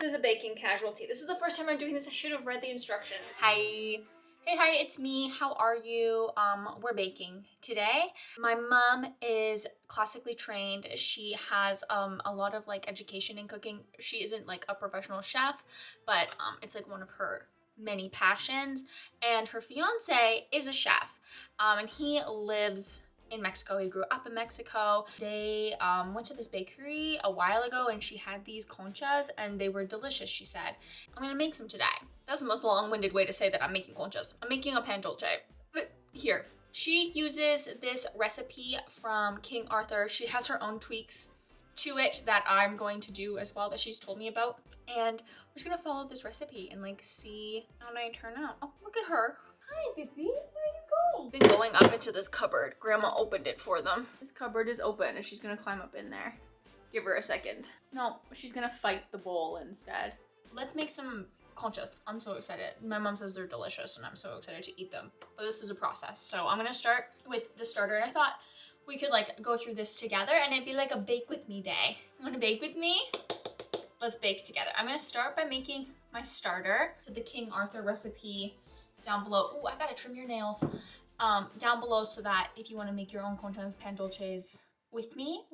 is a baking casualty. This is the first time I'm doing this. I should have read the instruction. Hi. Hey, it's me. How are you? We're baking today. My mom is classically trained. She has a lot of like education in cooking. She isn't like a professional chef, but it's like one of her many passions. And her fiance is a chef, and he lives in Mexico. He grew up in Mexico. They went to this bakery a while ago and she had these conchas and they were delicious, she said. I'm gonna make some today. That was the most long-winded way to say that I'm making conchas. I'm making a pan dulce. But here, she uses this recipe from King Arthur. She has her own tweaks to it that I'm going to do as well that she's told me about. And we're just gonna follow this recipe and like see how they turn out. Oh, look at her. Hi, baby. Where are you going? Been going up into this cupboard. Grandma opened it for them. This cupboard is open and she's gonna climb up in there. Give her a second. No, she's gonna fight the bowl instead. Let's make some conchas. I'm so excited. My mom says they're delicious and I'm so excited to eat them. But this is a process. So I'm gonna start with the starter, and I thought we could like go through this together and it'd be like a bake with me day. You wanna bake with me? Let's bake together. I'm gonna start by making my starter to the King Arthur recipe down below. Oh, I gotta trim your nails. Down below, so that if you want to make your own conchas, pan dulces with me,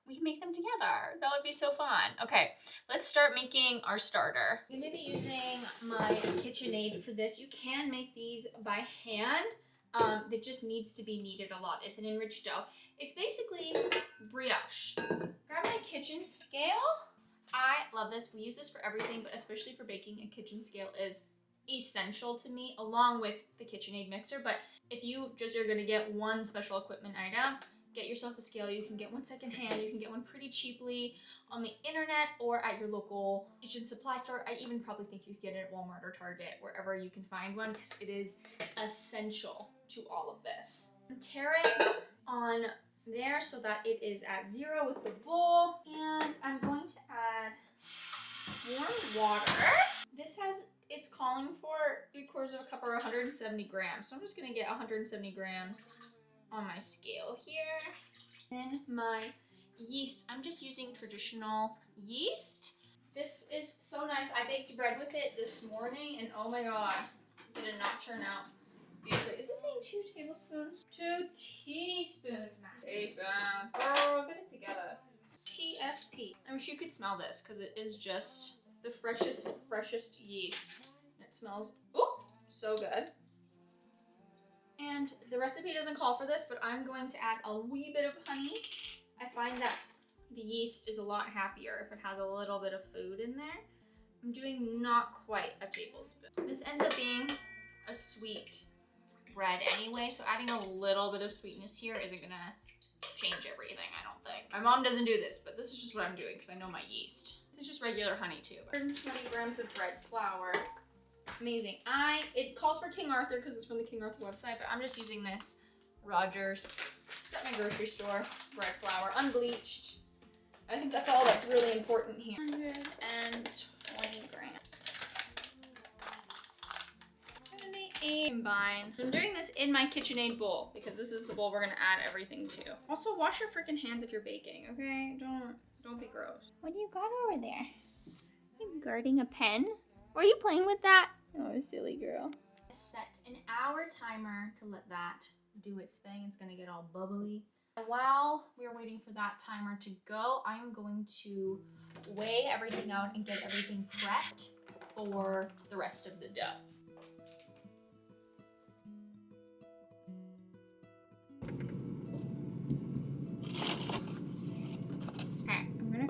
we can make them together. That would be so fun. Okay, let's start making our starter. I'm gonna be using my KitchenAid for this. You can make these by hand. It just needs to be kneaded a lot. It's an enriched dough. It's basically brioche. Grab my kitchen scale. I love this. We use this for everything, but especially for baking, a kitchen scale is essential to me, along with the KitchenAid mixer. But if you just are gonna get one special equipment item, get yourself a scale. You can get one secondhand. You can get one pretty cheaply on the internet or at your local kitchen supply store. I even probably think you could get it at Walmart or Target, wherever you can find one, because it is essential to all of this. Tear it on there so that it is at 0 with the bowl, and I'm going to add warm water. It's calling for 3/4 cup or 170 grams. So I'm just gonna get 170 grams on my scale here. Then my yeast, I'm just using traditional yeast. This is so nice. I baked bread with it this morning and oh my God, did it not turn out beautifully. Is it saying 2 tablespoons? 2 teaspoons, not teaspoons. Girl, get it together. TSP. I wish you could smell this because it is just the freshest yeast. It smells, oh, so good. And the recipe doesn't call for this, but I'm going to add a wee bit of honey. I find that the yeast is a lot happier if it has a little bit of food in there. I'm doing not quite a tablespoon. This ends up being a sweet bread anyway, so adding a little bit of sweetness here isn't gonna change everything, I don't think. My mom doesn't do this, but this is just what I'm doing because I know my yeast. This is just regular honey too. 120 grams of bread flour. Amazing. It calls for King Arthur because it's from the King Arthur website, but I'm just using this Rogers. It's at my grocery store. Bread flour, unbleached. I think that's all that's really important here. 120 grams. Combine. I'm doing this in my KitchenAid bowl because this is the bowl we're gonna add everything to. Also, wash your freaking hands if you're baking, okay? Don't be gross. What do you got over there? You guarding a pen? Were you playing with that? Oh, silly girl. Set an hour timer to let that do its thing. It's gonna get all bubbly. And while we're waiting for that timer to go, I'm going to weigh everything out and get everything prepped for the rest of the dough.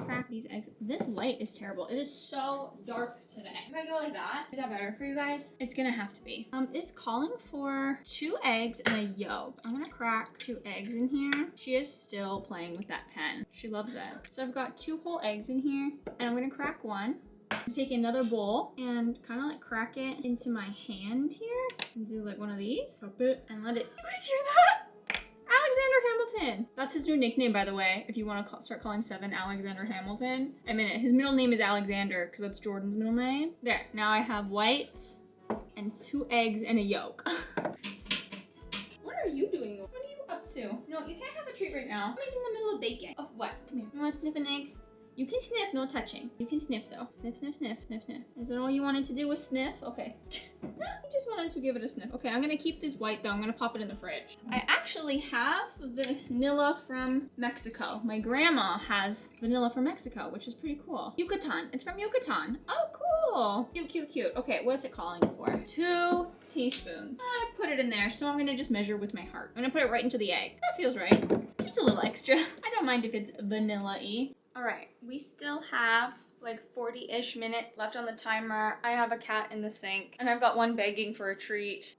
Crack these eggs. This light is terrible. It is so dark today. If I go like that, is that better for you guys? It's gonna have to be. It's calling for 2 eggs and a yolk. I'm gonna crack 2 eggs in here. She is still playing with that pen. She loves it. So I've got 2 whole eggs in here and I'm gonna crack one. Take another bowl and kind of like crack it into my hand here and do like one of these. Cup it and let it. You guys hear that? Alexander Hamilton. That's his new nickname, by the way. If you want to start calling Seven Alexander Hamilton. I mean, his middle name is Alexander because that's Jordan's middle name. There, now I have whites and 2 eggs and a yolk. What are you doing? What are you up to? No, you can't have a treat right now. Somebody's in the middle of baking. Oh, what? Come here. You want to sniff an egg? You can sniff, no touching. You can sniff though. Sniff, sniff, sniff, sniff, sniff. Is that all you wanted to do was sniff? Okay. I just wanted to give it a sniff. Okay, I'm gonna keep this white though. I'm gonna pop it in the fridge. I actually have vanilla from Mexico. My grandma has vanilla from Mexico, which is pretty cool. Yucatan. It's from Yucatan. Oh, cool. Cute, cute, cute. Okay, what's it calling for? 2 teaspoons. I put it in there, so I'm gonna just measure with my heart. I'm gonna put it right into the egg. That feels right. Just a little extra. I don't mind if it's vanilla-y. All right, we still have like 40-ish minutes left on the timer. I have a cat in the sink and I've got one begging for a treat.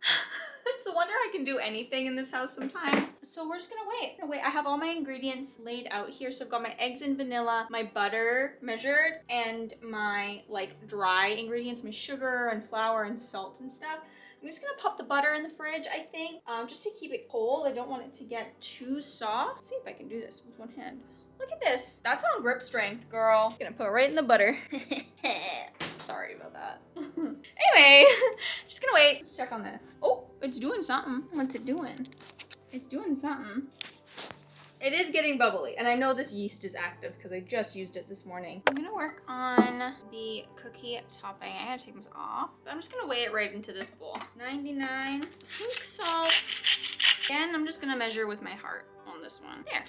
It's a wonder I can do anything in this house sometimes. So we're just gonna wait. I have all my ingredients laid out here. So I've got my eggs and vanilla, my butter measured, and my like dry ingredients, my sugar and flour and salt and stuff. I'm just gonna pop the butter in the fridge, I think, just to keep it cold. I don't want it to get too soft. Let's see if I can do this with one hand. Look at this. That's on grip strength, girl. Gonna put it right in the butter. Sorry about that. Anyway, just gonna wait. Let's check on this. Oh, it's doing something. What's it doing? It's doing something. It is getting bubbly, and I know this yeast is active because I just used it this morning. I'm gonna work on the cookie topping. I gotta take this off. I'm just gonna weigh it right into this bowl. 99 pink salt. Again, I'm just gonna measure with my heart on this one. There.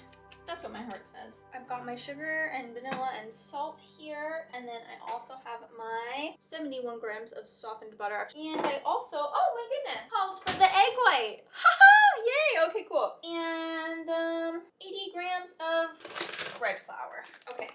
That's what my heart says. I've got my sugar and vanilla and salt here, and then I also have my 71 grams of softened butter. And I also, oh my goodness, calls for the egg white. Haha, yay, okay, cool. And 80 grams of bread flour. Okay,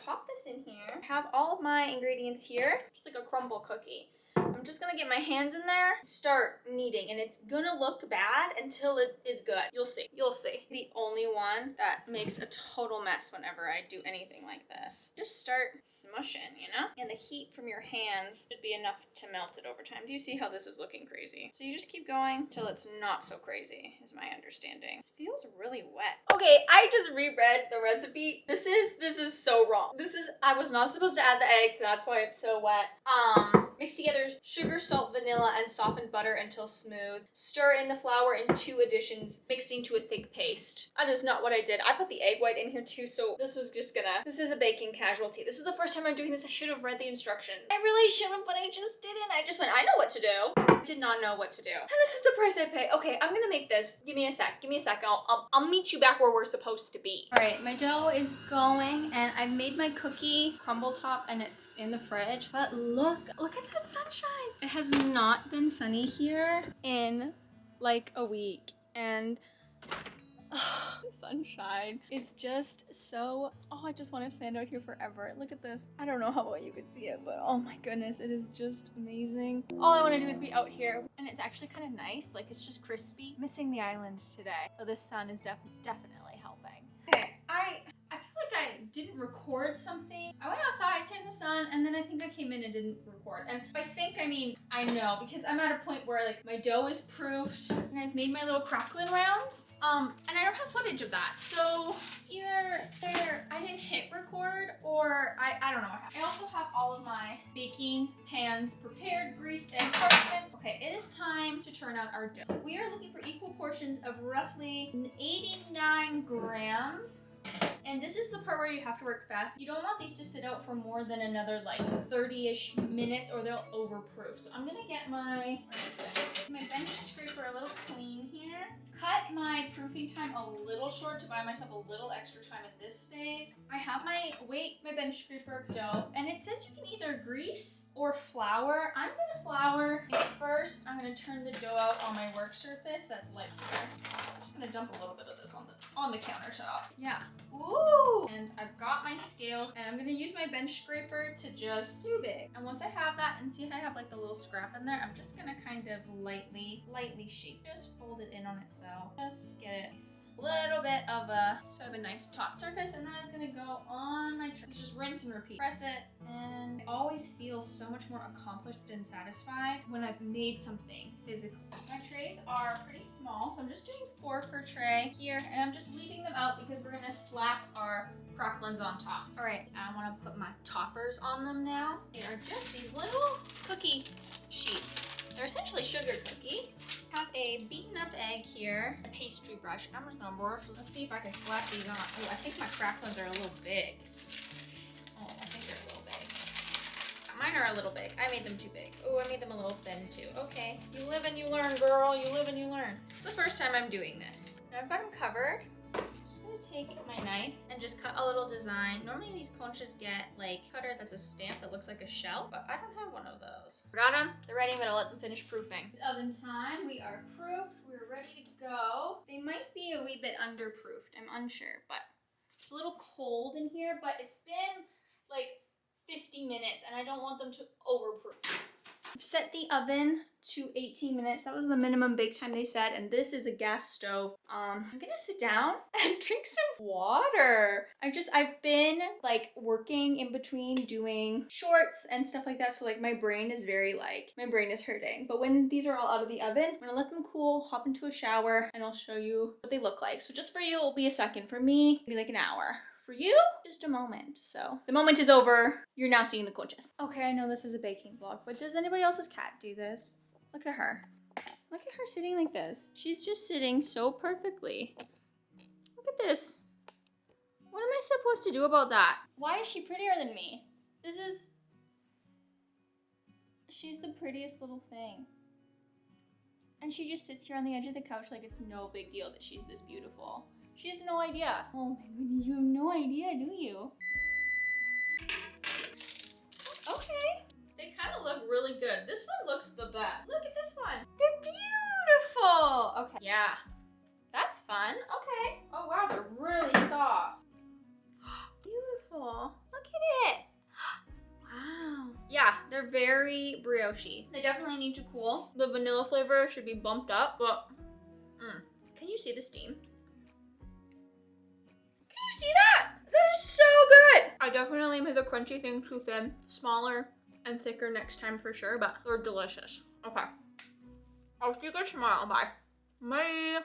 pop this in here. I have all of my ingredients here, just like a crumble cookie. I'm just gonna get my hands in there, start kneading, and it's gonna look bad until it is good. You'll see, you'll see. The only one that makes a total mess whenever I do anything like this. Just start smushing, you know? And the heat from your hands should be enough to melt it over time. Do you see how this is looking crazy? So you just keep going till it's not so crazy, is my understanding. This feels really wet. Okay, I just reread the recipe. This is so wrong. I was not supposed to add the egg, that's why it's so wet. Mix together sugar, salt, vanilla, and softened butter until smooth. Stir in the flour in 2 additions, mixing to a thick paste. That is not what I did. I put the egg white in here too, so this is a baking casualty. This is the first time I'm doing this. I should have read the instructions. I really should have, but I just didn't. I just went, I know what to do. I did not know what to do. And this is the price I pay. Okay, I'm gonna make this. Give me a sec. I'll meet you back where we're supposed to be. All right, my dough is going, and I've made my cookie crumble top, and it's in the fridge. But look at that sunshine. It has not been sunny here in like a week, and the sunshine is just so, I just want to stand out here forever. Look at this. I don't know how well you could see it, but oh my goodness, it is just amazing. All I want to do is be out here, and it's actually kind of nice. Like, it's just crispy. Missing the island today, but this sun is definitely helping. Okay, I feel like I didn't record something. I went outside, sat in the sun, and then I think I came in and didn't record. And by think, I mean, I know, because I'm at a point where like my dough is proofed, and I've made my little crackling rounds, and I don't have footage of that. So either I didn't hit record, or I don't know what happened. I also have all of my baking pans prepared, greased, and parchment. Okay, it is time to turn out our dough. We are looking for equal portions of roughly 89 grams. And this is the part where you have to work fast. You don't want these to sit out for more than another like 30-ish minutes or they'll overproof. So I'm gonna get my bench scraper a little clean here. Cut my proofing time a little short to buy myself a little extra time at this phase. I have my bench scraper dough, and it says you can either grease or flour. I'm gonna flour. And first, I'm gonna turn the dough out on my work surface that's light here. I'm just gonna dump a little bit of this on the countertop. Yeah. Ooh! And I've got my scale, and I'm gonna use my bench scraper to just too big. And once I have that, and see how I have like the little scrap in there, I'm just gonna kind of lightly shake. Just fold it in on itself. Just get a little bit of so I have a nice taut surface, and then it's gonna go on my tray. Just rinse and repeat. Press it, and I always feel so much more accomplished and satisfied when I've made something physical. My trays are pretty small, so I'm just doing 4 per tray here, and I'm just leaving them out because we're gonna slap our cracklins on top. All right, I wanna put my toppers on them now. They are just these little cookie sheets. They're essentially sugar cookie. Have a beaten up egg here, a pastry brush. I'm just gonna brush. Let's see if I can slap these on. Oh, I think my cracklins are a little big. Mine are a little big. I made them too big. Oh, I made them a little thin too. Okay. You live and you learn, girl. You live and you learn. It's the first time I'm doing this. Now I've got them covered. I'm just gonna take my knife and just cut a little design. Normally these conchas get like cutter that's a stamp that looks like a shell, but I don't have one of those. Got them. They're ready. I'm gonna let them finish proofing. It's oven time. We are proofed. We're ready to go. They might be a wee bit underproofed. I'm unsure, but it's a little cold in here, but it's been like 50 minutes and I don't want them to overproof. I've set the oven to 18 minutes. That was the minimum bake time they said, and this is a gas stove. I'm gonna sit down and drink some water. I've been like working in between doing shorts and stuff like that, so like my brain is hurting. But when these are all out of the oven, I'm gonna let them cool, hop into a shower, and I'll show you what they look like. So just for you, it'll be a second. For me, it'll be like an hour. For you, just a moment. So the moment is over. You're now seeing the conchas. Okay, I know this is a baking vlog, but does anybody else's cat do this? Look at her. Look at her sitting like this. She's just sitting so perfectly. Look at this. What am I supposed to do about that? Why is she prettier than me? She's the prettiest little thing. And she just sits here on the edge of the couch like it's no big deal that she's this beautiful. She has no idea. Oh my goodness, you have no idea, do you? Okay. They kind of look really good. This one looks the best. Look at this one. They're beautiful. Okay. Yeah. That's fun. Okay. Oh wow, they're really soft. Beautiful. Look at it. Wow. Yeah, they're very brioche-y. They definitely need to cool. The vanilla flavor should be bumped up, but can you see the steam? See that? That is so good. I definitely made the crunchy thing too thin. Smaller and thicker next time for sure, but they're delicious. Okay. I'll see you guys tomorrow. Bye. Bye.